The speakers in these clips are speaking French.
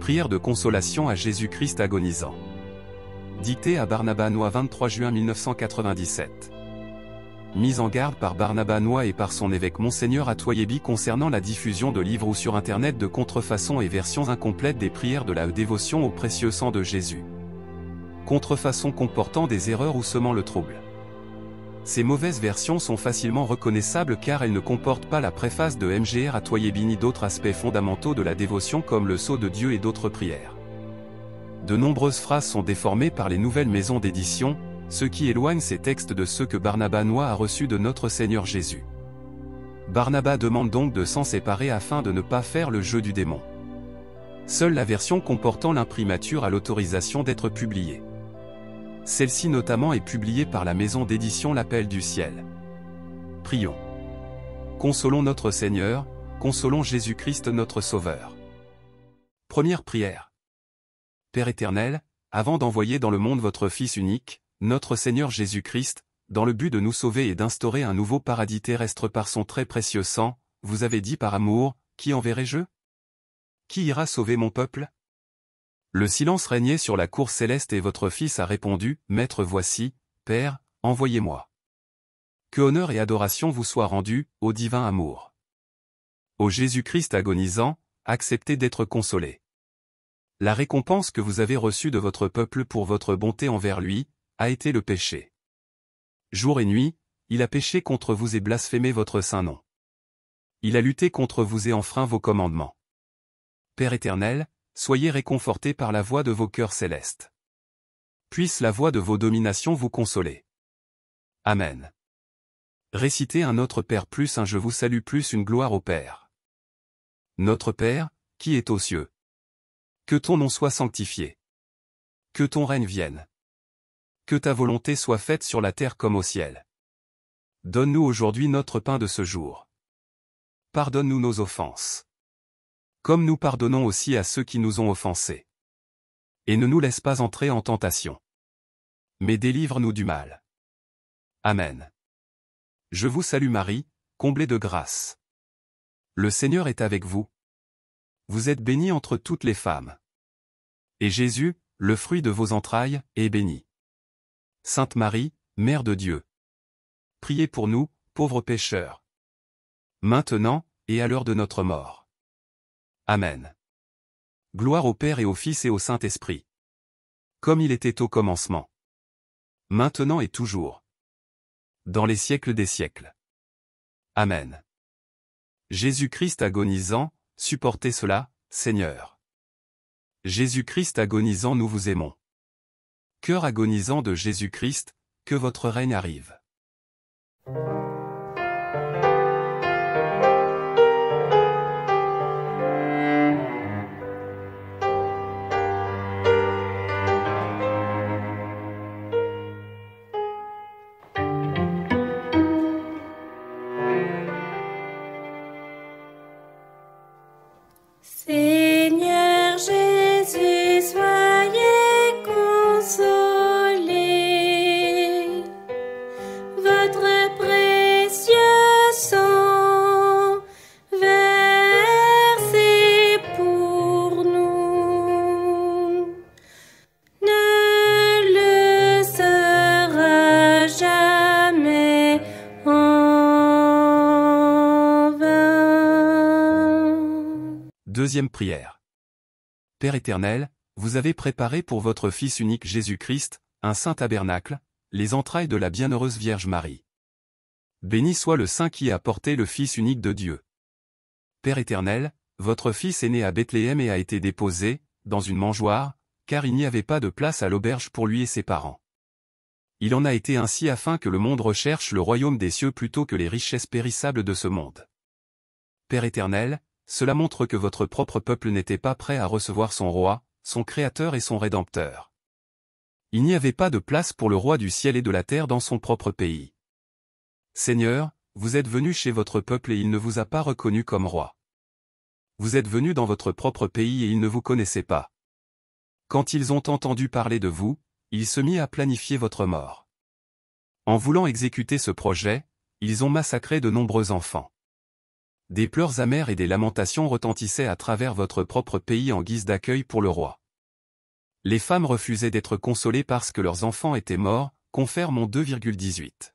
Prière de consolation à Jésus-Christ agonisant. Dictée à Barnabas Noy 23 juin 1997. Mise en garde par Barnabas Noy et par son évêque Monseigneur Atoyebi concernant la diffusion de livres ou sur Internet de contrefaçons et versions incomplètes des prières de la dévotion au précieux sang de Jésus. Contrefaçons comportant des erreurs ou semant le trouble. Ces mauvaises versions sont facilement reconnaissables car elles ne comportent pas la préface de Mgr Atoyebi ni d'autres aspects fondamentaux de la dévotion comme le sceau de Dieu et d'autres prières. De nombreuses phrases sont déformées par les nouvelles maisons d'édition, ce qui éloigne ces textes de ceux que Barnabas Noy a reçus de notre Seigneur Jésus. Barnabas demande donc de s'en séparer afin de ne pas faire le jeu du démon. Seule la version comportant l'imprimature a l'autorisation d'être publiée. Celle-ci notamment est publiée par la maison d'édition L'Appel du Ciel. Prions. Consolons notre Seigneur, consolons Jésus-Christ notre Sauveur. Première prière. Père éternel, avant d'envoyer dans le monde votre Fils unique, notre Seigneur Jésus-Christ, dans le but de nous sauver et d'instaurer un nouveau paradis terrestre par son très précieux sang, vous avez dit par amour, qui enverrai-je? Qui ira sauver mon peuple? Le silence régnait sur la cour céleste et votre Fils a répondu, Maître voici, Père, envoyez-moi. Que honneur et adoration vous soient rendus, ô divin amour. Ô Jésus-Christ agonisant, acceptez d'être consolé. La récompense que vous avez reçue de votre peuple pour votre bonté envers lui, a été le péché. Jour et nuit, il a péché contre vous et blasphémé votre saint nom. Il a lutté contre vous et enfreint vos commandements. Père éternel, soyez réconfortés par la voix de vos cœurs célestes. Puisse la voix de vos dominations vous consoler. Amen. Récitez un Notre Père plus un Je vous salue plus une gloire au Père. Notre Père, qui est aux cieux. Que ton nom soit sanctifié. Que ton règne vienne. Que ta volonté soit faite sur la terre comme au ciel. Donne-nous aujourd'hui notre pain de ce jour. Pardonne-nous nos offenses. Comme nous pardonnons aussi à ceux qui nous ont offensés. Et ne nous laisse pas entrer en tentation. Mais délivre-nous du mal. Amen. Je vous salue Marie, comblée de grâce. Le Seigneur est avec vous. Vous êtes bénie entre toutes les femmes. Et Jésus, le fruit de vos entrailles, est béni. Sainte Marie, Mère de Dieu. Priez pour nous, pauvres pécheurs. Maintenant, et à l'heure de notre mort. Amen. Gloire au Père et au Fils et au Saint-Esprit. Comme il était au commencement. Maintenant et toujours. Dans les siècles des siècles. Amen. Jésus-Christ agonisant, supportez cela, Seigneur. Jésus-Christ agonisant, nous vous aimons. Cœur agonisant de Jésus-Christ, que votre règne arrive. Seigneur Jésus, soyez consolé. Votre précieux sang versé pour nous ne le sera jamais en vain. Deuxième prière. Père éternel, vous avez préparé pour votre Fils unique Jésus-Christ, un saint tabernacle, les entrailles de la bienheureuse Vierge Marie. Béni soit le Saint qui a porté le Fils unique de Dieu. Père éternel, votre Fils est né à Bethléem et a été déposé, dans une mangeoire, car il n'y avait pas de place à l'auberge pour lui et ses parents. Il en a été ainsi afin que le monde recherche le royaume des cieux plutôt que les richesses périssables de ce monde. Père éternel, cela montre que votre propre peuple n'était pas prêt à recevoir son roi, son créateur et son rédempteur. Il n'y avait pas de place pour le roi du ciel et de la terre dans son propre pays. Seigneur, vous êtes venu chez votre peuple et il ne vous a pas reconnu comme roi. Vous êtes venu dans votre propre pays et ils ne vous connaissaient pas. Quand ils ont entendu parler de vous, ils se mirent à planifier votre mort. En voulant exécuter ce projet, ils ont massacré de nombreux enfants. Des pleurs amers et des lamentations retentissaient à travers votre propre pays en guise d'accueil pour le roi. Les femmes refusaient d'être consolées parce que leurs enfants étaient morts, confère mon 2,18.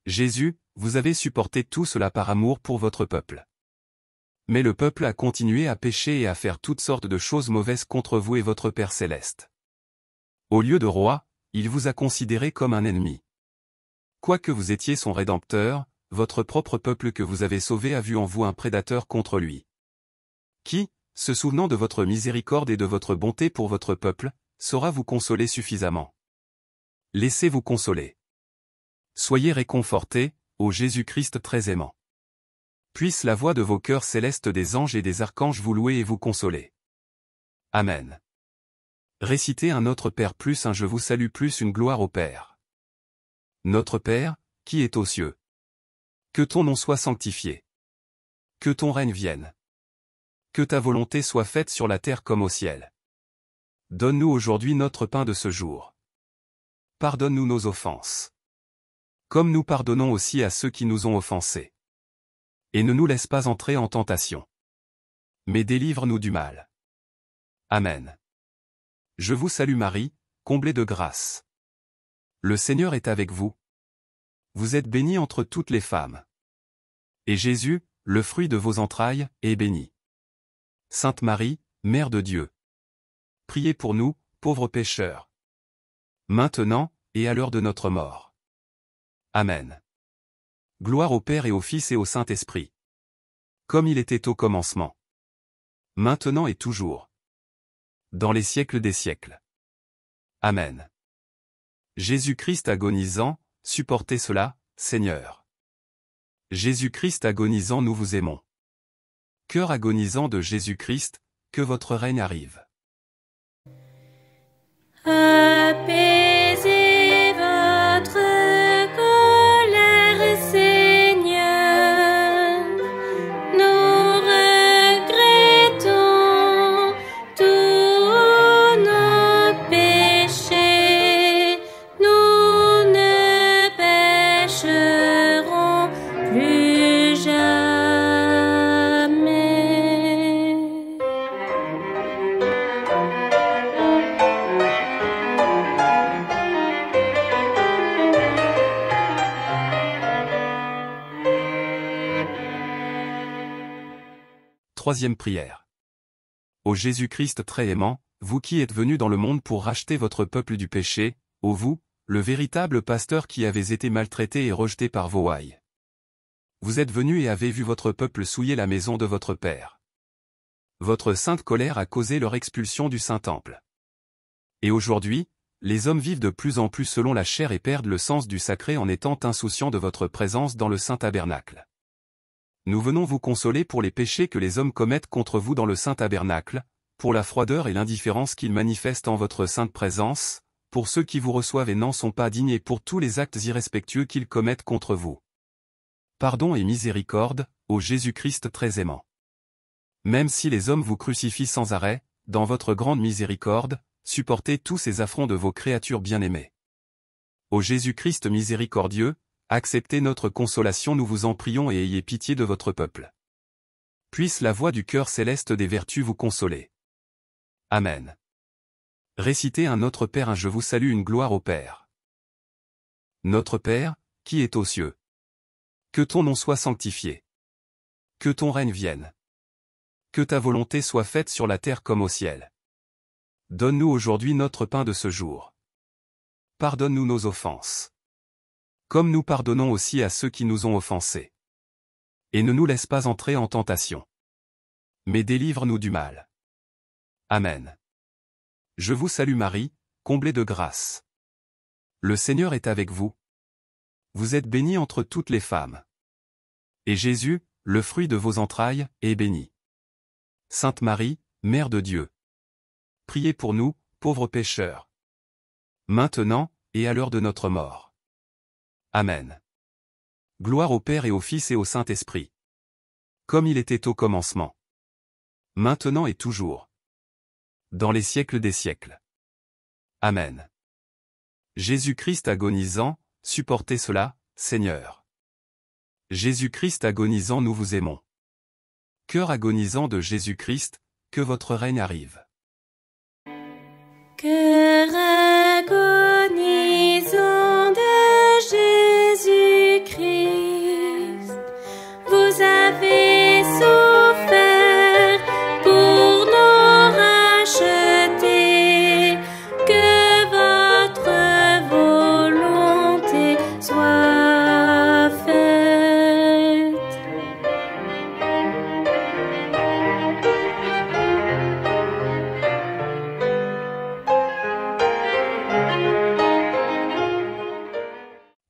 Jésus, vous avez supporté tout cela par amour pour votre peuple. Mais le peuple a continué à pécher et à faire toutes sortes de choses mauvaises contre vous et votre Père céleste. Au lieu de roi, il vous a considéré comme un ennemi. Quoique vous étiez son rédempteur, votre propre peuple que vous avez sauvé a vu en vous un prédateur contre lui. Qui, se souvenant de votre miséricorde et de votre bonté pour votre peuple, saura vous consoler suffisamment? Laissez-vous consoler. Soyez réconfortés, ô Jésus-Christ très aimant. Puisse la voix de vos cœurs célestes des anges et des archanges vous louer et vous consoler. Amen. Récitez un Notre Père plus un Je vous salue plus une gloire au Père. Notre Père, qui est aux cieux. Que ton nom soit sanctifié. Que ton règne vienne. Que ta volonté soit faite sur la terre comme au ciel. Donne-nous aujourd'hui notre pain de ce jour. Pardonne-nous nos offenses. Comme nous pardonnons aussi à ceux qui nous ont offensés. Et ne nous laisse pas entrer en tentation. Mais délivre-nous du mal. Amen. Je vous salue Marie, comblée de grâce. Le Seigneur est avec vous. Vous êtes bénie entre toutes les femmes. Et Jésus, le fruit de vos entrailles, est béni. Sainte Marie, Mère de Dieu. Priez pour nous, pauvres pécheurs. Maintenant, et à l'heure de notre mort. Amen. Gloire au Père et au Fils et au Saint-Esprit. Comme il était au commencement. Maintenant et toujours. Dans les siècles des siècles. Amen. Jésus-Christ agonisant, supportez cela, Seigneur. Jésus-Christ agonisant, nous vous aimons. Cœur agonisant de Jésus-Christ, que votre règne arrive. Apaisez votre colère, Seigneur. Nous regrettons tous nos péchés. Nous ne pécherons plus jamais. Troisième prière. Ô Jésus-Christ très aimant, vous qui êtes venu dans le monde pour racheter votre peuple du péché, ô vous, le véritable pasteur qui avez été maltraité et rejeté par vos ouailles. Vous êtes venu et avez vu votre peuple souiller la maison de votre Père. Votre sainte colère a causé leur expulsion du Saint-Temple. Et aujourd'hui, les hommes vivent de plus en plus selon la chair et perdent le sens du sacré en étant insouciants de votre présence dans le Saint-Tabernacle. Nous venons vous consoler pour les péchés que les hommes commettent contre vous dans le Saint-Tabernacle, pour la froideur et l'indifférence qu'ils manifestent en votre sainte présence, pour ceux qui vous reçoivent et n'en sont pas dignes et pour tous les actes irrespectueux qu'ils commettent contre vous. Pardon et miséricorde, ô Jésus-Christ très aimant. Même si les hommes vous crucifient sans arrêt, dans votre grande miséricorde, supportez tous ces affronts de vos créatures bien-aimées. Ô Jésus-Christ miséricordieux, acceptez notre consolation, nous vous en prions, et ayez pitié de votre peuple. Puisse la voix du cœur céleste des vertus vous consoler. Amen. Récitez un Notre Père un Je vous salue une gloire au Père. Notre Père, qui est aux cieux. Que ton nom soit sanctifié. Que ton règne vienne. Que ta volonté soit faite sur la terre comme au ciel. Donne-nous aujourd'hui notre pain de ce jour. Pardonne-nous nos offenses. Comme nous pardonnons aussi à ceux qui nous ont offensés. Et ne nous laisse pas entrer en tentation. Mais délivre-nous du mal. Amen. Je vous salue Marie, comblée de grâce. Le Seigneur est avec vous. Vous êtes bénie entre toutes les femmes. Et Jésus, le fruit de vos entrailles, est béni. Sainte Marie, Mère de Dieu. Priez pour nous, pauvres pécheurs. Maintenant, et à l'heure de notre mort. Amen. Gloire au Père et au Fils et au Saint-Esprit. Comme il était au commencement. Maintenant et toujours. Dans les siècles des siècles. Amen. Jésus-Christ agonisant, supportez cela, Seigneur. Jésus-Christ agonisant, nous vous aimons. Cœur agonisant de Jésus-Christ, que votre règne arrive. Cœur agonisant de Jésus-Christ, vous avez souffert pour nous racheter, que votre volonté soit faite.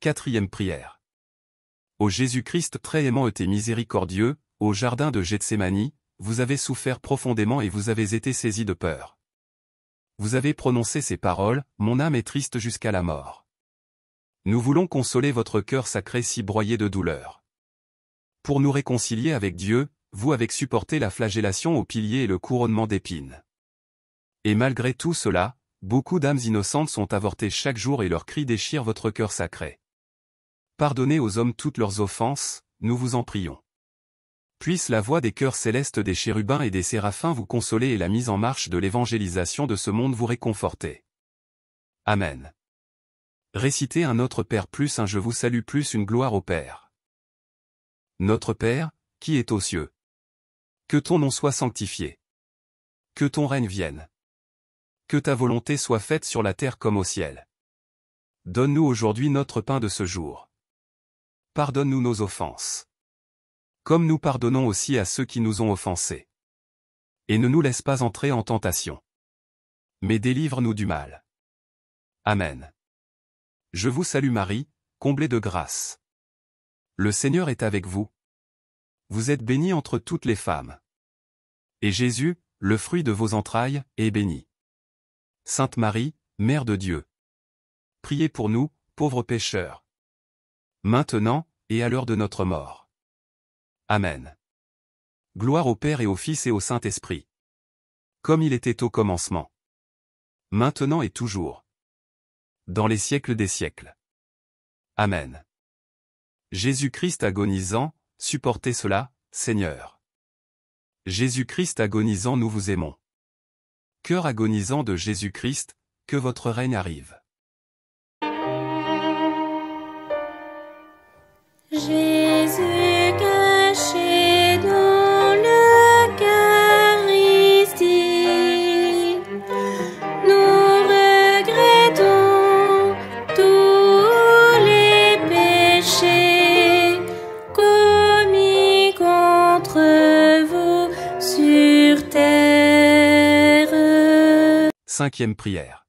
Quatrième prière. Ô Jésus-Christ très aimant et miséricordieux, au jardin de Gethsémani, vous avez souffert profondément et vous avez été saisi de peur. Vous avez prononcé ces paroles, mon âme est triste jusqu'à la mort. Nous voulons consoler votre cœur sacré si broyé de douleur. Pour nous réconcilier avec Dieu, vous avez supporté la flagellation au pilier et le couronnement d'épines. Et malgré tout cela, beaucoup d'âmes innocentes sont avortées chaque jour et leurs cris déchirent votre cœur sacré. Pardonnez aux hommes toutes leurs offenses, nous vous en prions. Puisse la voix des chœurs célestes des chérubins et des séraphins vous consoler et la mise en marche de l'évangélisation de ce monde vous réconforter. Amen. Récitez un Notre Père plus un Je vous salue plus une gloire au Père. Notre Père, qui est aux cieux. Que ton nom soit sanctifié. Que ton règne vienne. Que ta volonté soit faite sur la terre comme au ciel. Donne-nous aujourd'hui notre pain de ce jour. Pardonne-nous nos offenses. Comme nous pardonnons aussi à ceux qui nous ont offensés. Et ne nous laisse pas entrer en tentation. Mais délivre-nous du mal. Amen. Je vous salue Marie, comblée de grâce. Le Seigneur est avec vous. Vous êtes bénie entre toutes les femmes. Et Jésus, le fruit de vos entrailles, est béni. Sainte Marie, Mère de Dieu. Priez pour nous, pauvres pécheurs. Maintenant, et à l'heure de notre mort. Amen. Gloire au Père et au Fils et au Saint-Esprit. Comme il était au commencement. Maintenant et toujours. Dans les siècles des siècles. Amen. Jésus-Christ agonisant, supportez cela, Seigneur. Jésus-Christ agonisant, nous vous aimons. Cœur agonisant de Jésus-Christ, que votre règne arrive. Jésus caché dans l'Eucharistie, nous regrettons tous les péchés commis contre vous sur terre. Cinquième prière.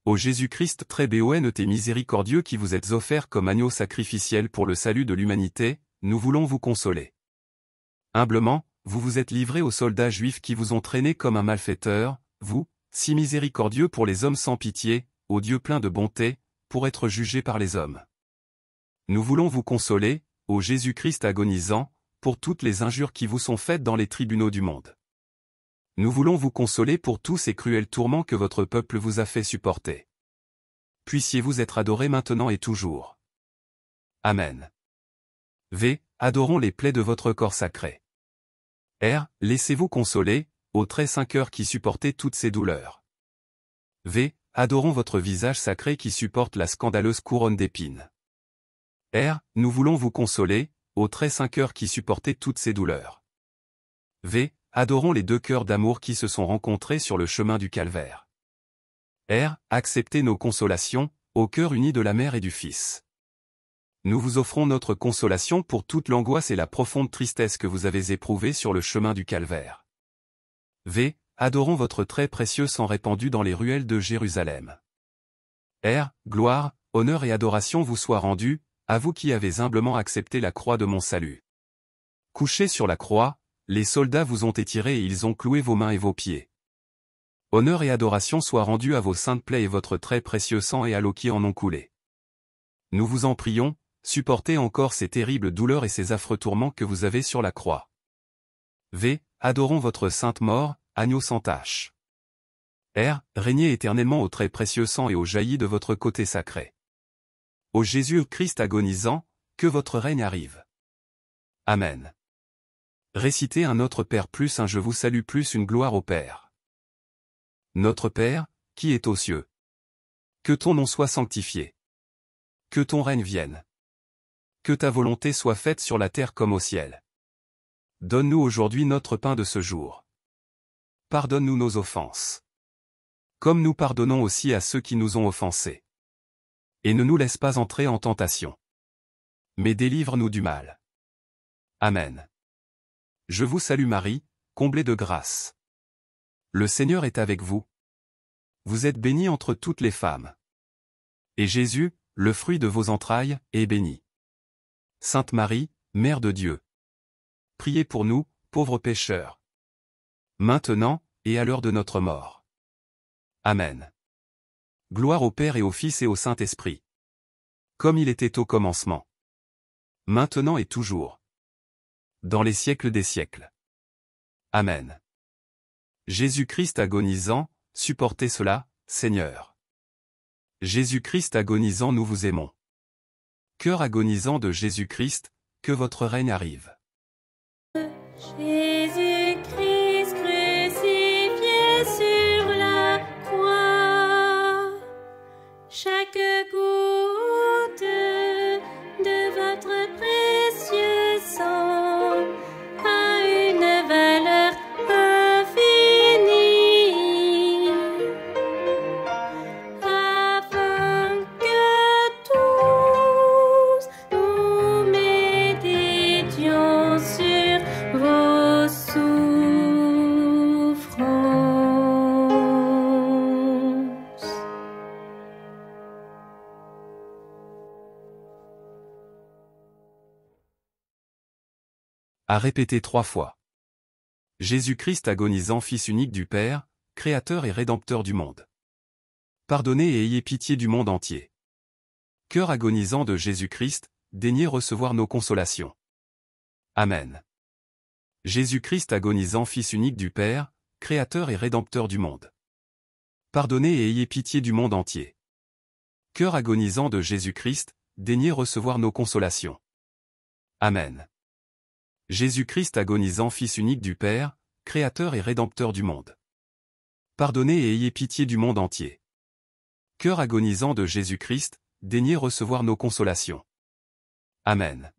Ô Jésus-Christ très béon et miséricordieux qui vous êtes offert comme agneau sacrificiel pour le salut de l'humanité, nous voulons vous consoler. Humblement, vous vous êtes livré aux soldats juifs qui vous ont traîné comme un malfaiteur, vous, si miséricordieux pour les hommes sans pitié, ô Dieu plein de bonté, pour être jugé par les hommes. Nous voulons vous consoler, ô Jésus-Christ agonisant, pour toutes les injures qui vous sont faites dans les tribunaux du monde. Nous voulons vous consoler pour tous ces cruels tourments que votre peuple vous a fait supporter. Puissiez-vous être adorés maintenant et toujours. Amen. V. Adorons les plaies de votre corps sacré. R. Laissez-vous consoler, ô très saint cœur qui supportez toutes ces douleurs. V. Adorons votre visage sacré qui supporte la scandaleuse couronne d'épines. R. Nous voulons vous consoler, ô très saint cœur qui supportez toutes ces douleurs. V. Adorons les deux cœurs d'amour qui se sont rencontrés sur le chemin du calvaire. R. Acceptez nos consolations, au cœur uni de la Mère et du Fils. Nous vous offrons notre consolation pour toute l'angoisse et la profonde tristesse que vous avez éprouvées sur le chemin du calvaire. V. Adorons votre très précieux sang répandu dans les ruelles de Jérusalem. R. Gloire, honneur et adoration vous soient rendus, à vous qui avez humblement accepté la croix de mon salut. Couchés sur la croix, les soldats vous ont étiré et ils ont cloué vos mains et vos pieds. Honneur et adoration soient rendus à vos saintes plaies et votre très précieux sang et à l'eau qui en ont coulé. Nous vous en prions, supportez encore ces terribles douleurs et ces affreux tourments que vous avez sur la croix. V. Adorons votre sainte mort, agneau sans tache. R. Régnez éternellement au très précieux sang et au jailli de votre côté sacré. Ô Jésus-Christ agonisant, que votre règne arrive. Amen. Récitez un Notre Père plus un Je vous salue plus une gloire au Père. Notre Père, qui est aux cieux. Que ton nom soit sanctifié. Que ton règne vienne. Que ta volonté soit faite sur la terre comme au ciel. Donne-nous aujourd'hui notre pain de ce jour. Pardonne-nous nos offenses. Comme nous pardonnons aussi à ceux qui nous ont offensés. Et ne nous laisse pas entrer en tentation. Mais délivre-nous du mal. Amen. Je vous salue Marie, comblée de grâce. Le Seigneur est avec vous. Vous êtes bénie entre toutes les femmes. Et Jésus, le fruit de vos entrailles, est béni. Sainte Marie, Mère de Dieu. Priez pour nous, pauvres pécheurs. Maintenant, et à l'heure de notre mort. Amen. Gloire au Père et au Fils et au Saint-Esprit. Comme il était au commencement. Maintenant et toujours. Dans les siècles des siècles. Amen. Jésus-Christ agonisant, supportez cela, Seigneur. Jésus-Christ agonisant, nous vous aimons. Cœur agonisant de Jésus-Christ, que votre règne arrive. Jésus-Christ crucifié sur la croix, chaque goutte de votre précieux sang a une valeur infinie, afin que tous nous méditions sur vos souffrances. À répéter 3 fois. Jésus-Christ agonisant, Fils unique du Père, Créateur et Rédempteur du monde. Pardonnez et ayez pitié du monde entier. Cœur agonisant de Jésus-Christ, daignez recevoir nos consolations. Amen. Jésus-Christ agonisant, Fils unique du Père, Créateur et Rédempteur du monde. Pardonnez et ayez pitié du monde entier. Cœur agonisant de Jésus-Christ, daignez recevoir nos consolations. Amen. Jésus-Christ agonisant, Fils unique du Père, Créateur et Rédempteur du monde. Pardonnez et ayez pitié du monde entier. Cœur agonisant de Jésus-Christ, daignez recevoir nos consolations. Amen.